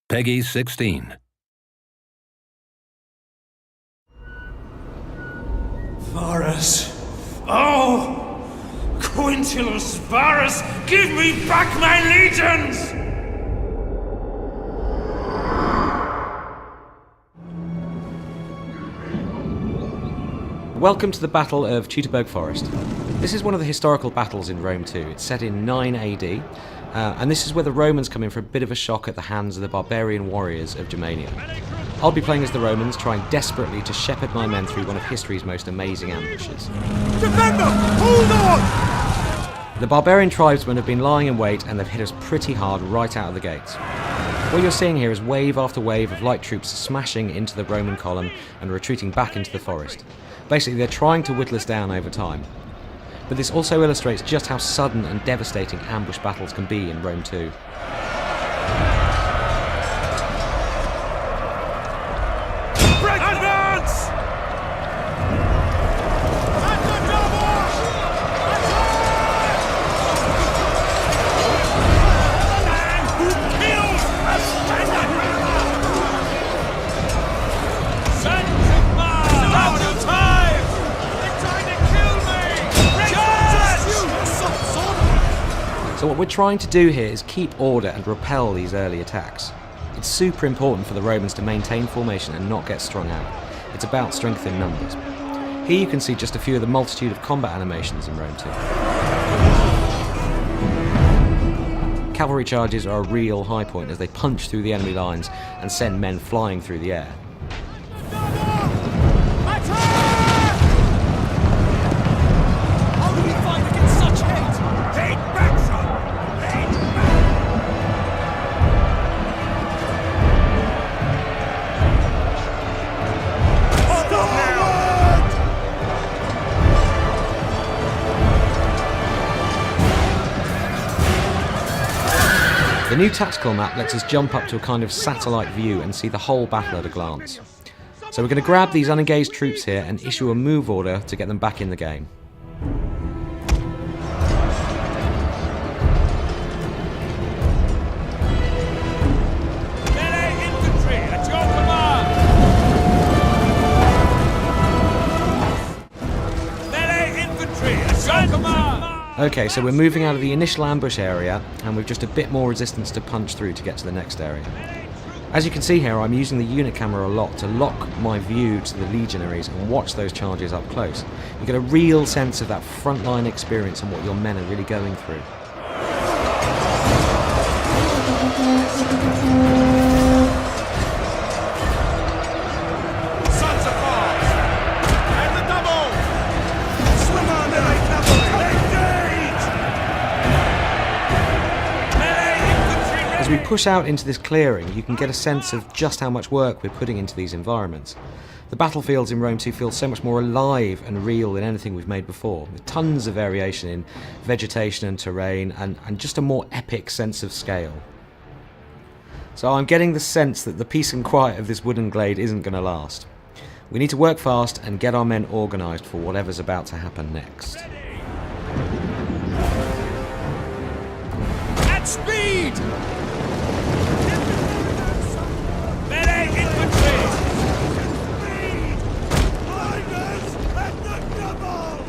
Peggy 16. Varus! Oh! Quintilus Varus, give me back my legions! Welcome to the Battle of Teutoburg Forest. This is one of the historical battles in Rome too. It's set in 9 AD, and this is where the Romans come in for a bit of a shock at the hands of the barbarian warriors of Germania. I'll be playing as the Romans, trying desperately to shepherd my men through one of history's most amazing ambushes. Defend them! Hold on! The barbarian tribesmen have been lying in wait, and they've hit us pretty hard right out of the gates. What you're seeing here is wave after wave of light troops smashing into the Roman column and retreating back into the forest. Basically, they're trying to whittle us down over time. But this also illustrates just how sudden and devastating ambush battles can be in Rome too. Advance! So what we're trying to do here is keep order and repel these early attacks. It's super important for the Romans to maintain formation and not get strung out. It's about strength in numbers. Here you can see just a few of the multitude of combat animations in Rome too. Cavalry charges are a real high point as they punch through the enemy lines and send men flying through the air. The new tactical map lets us jump up to a kind of satellite view and see the whole battle at a glance. So we're going to grab these unengaged troops here and issue a move order to get them back in the game. Melee infantry at your command! Melee infantry at your command! Okay, so we're moving out of the initial ambush area, and we've just a bit more resistance to punch through to get to the next area. As you can see here, I'm using the unit camera a lot to lock my view to the legionaries and watch those charges up close. You get a real sense of that frontline experience and what your men are really going through. As we push out into this clearing, you can get a sense of just how much work we're putting into these environments. The battlefields in Rome 2 feel so much more alive and real than anything we've made before, with tons of variation in vegetation and terrain, and just a more epic sense of scale. So I'm getting the sense that the peace and quiet of this wooden glade isn't going to last. We need to work fast and get our men organised for whatever's about to happen next. At speed! Melee infantry! Riders at the double!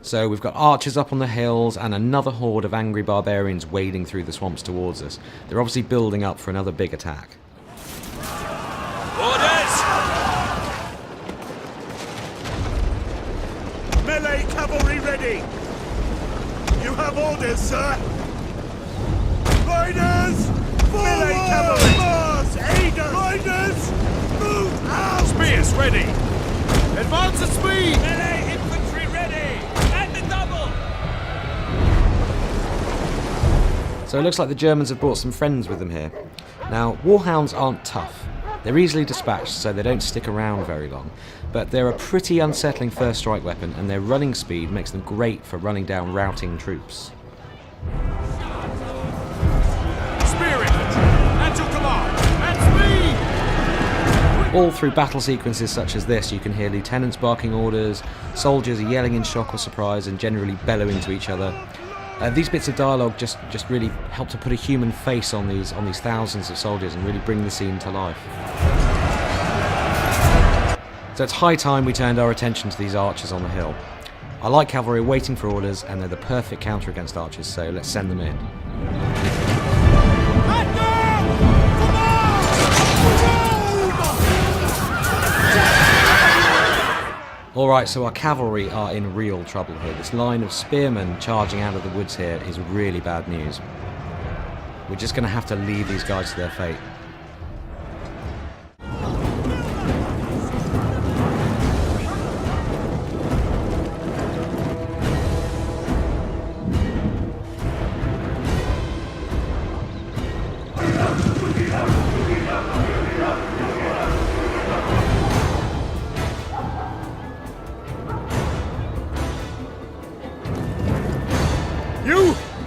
So we've got archers up on the hills and another horde of angry barbarians wading through the swamps towards us. They're obviously building up for another big attack. Orders! Melee cavalry ready! You have orders, sir! Riders! Melee cavalry! Mars! Aiders! Riders! Move out! Spears ready! Advance at speed! Melee infantry ready! At the double! So it looks like the Germans have brought some friends with them here. Now, warhounds aren't tough. They're easily dispatched, so they don't stick around very long. But they're a pretty unsettling first strike weapon, and their running speed makes them great for running down routing troops. Spear infantry! At your command! At speed! All through battle sequences such as this, you can hear lieutenants barking orders, soldiers are yelling in shock or surprise and generally bellowing to each other. These bits of dialogue just really help to put a human face on these thousands of soldiers and really bring the scene to life. So it's high time we turned our attention to these archers on the hill. I like cavalry waiting for orders, and they're the perfect counter against archers, so let's send them in. Alright, so our cavalry are in real trouble here. This line of spearmen charging out of the woods here is really bad news. We're just going to have to leave these guys to their fate.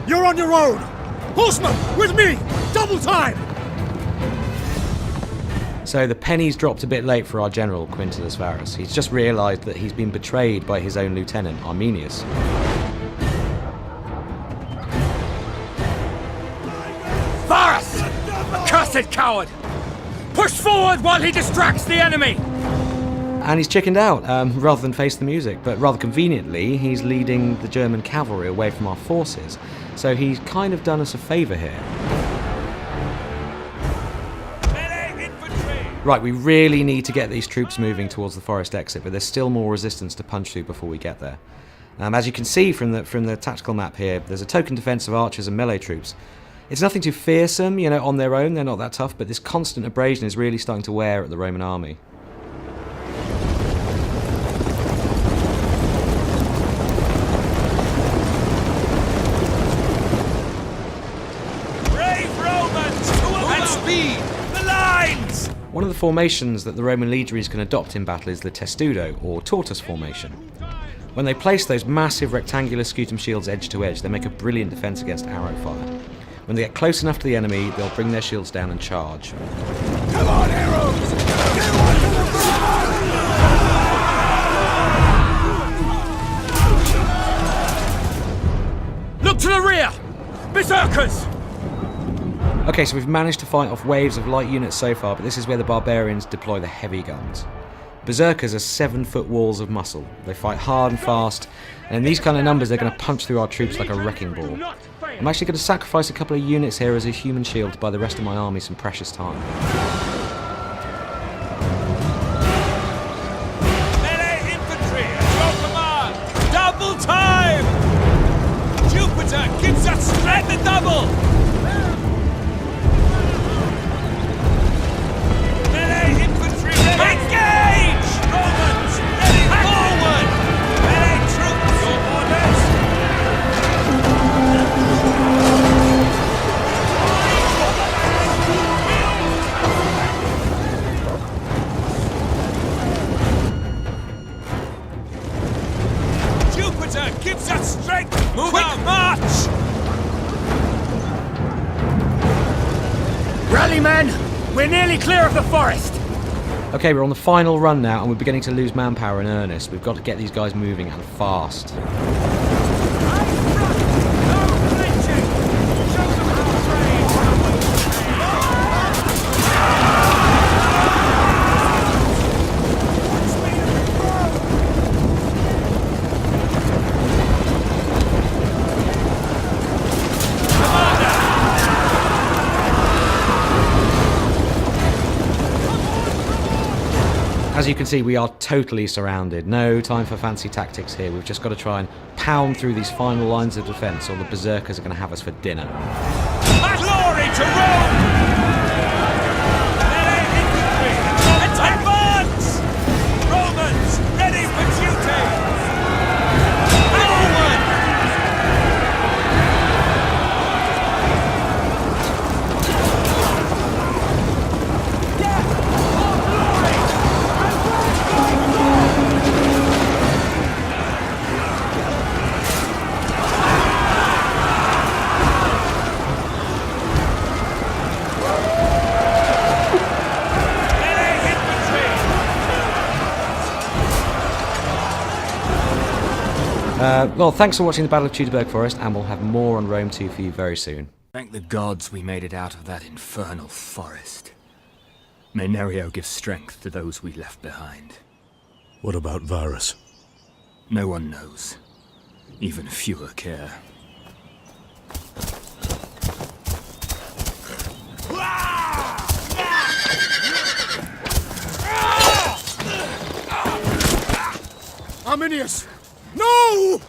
You're on your own! Horsemen, with me! Double time! So the penny's dropped a bit late for our general, Quintus Varus. He's just realised that he's been betrayed by his own lieutenant, Arminius. Varus! Accursed coward! Push forward while he distracts the enemy! And he's chickened out, rather than face the music, but rather conveniently, he's leading the German cavalry away from our forces. So he's kind of done us a favour here. Right, we really need to get these troops moving towards the forest exit, but there's still more resistance to punch through before we get there. As you can see from the tactical map here, there's a token defence of archers and melee troops. It's nothing too fearsome, you know, on their own, they're not that tough, but this constant abrasion is really starting to wear at the Roman army. One of the formations that the Roman legionaries can adopt in battle is the testudo, or tortoise formation. When they place those massive rectangular scutum shields edge to edge, they make a brilliant defence against arrow fire. When they get close enough to the enemy, they'll bring their shields down and charge. Come on, arrows! Get one to the front! Look to the rear! Berserkers! Okay, so we've managed to fight off waves of light units so far, but this is where the barbarians deploy the heavy guns. Berserkers are 7-foot walls of muscle. They fight hard and fast, and in these kind of numbers they're going to punch through our troops like a wrecking ball. I'm actually going to sacrifice a couple of units here as a human shield to buy the rest of my army some precious time. Melee infantry at your command! Double time! Jupiter gives us strength and double! Engage! Romans, ready forward! Melee troops, your orders! Jupiter gives us strength! Move Quick out. March! Rally, men! We're nearly clear of the forest! Okay, we're on the final run now, and we're beginning to lose manpower in earnest. We've got to get these guys moving, and fast. As you can see, we are totally surrounded. No time for fancy tactics here. We've just got to try and pound through these final lines of defence, or the berserkers are going to have us for dinner. Glory to Rome! Melee infantry! Advance! Romans, ready for duty! Forward! Well, thanks for watching the Battle of Teutoburg Forest, and we'll have more on Rome 2 for you very soon. Thank the gods we made it out of that infernal forest. May Nerio give strength to those we left behind. What about Varus? No one knows. Even fewer care. Arminius! No!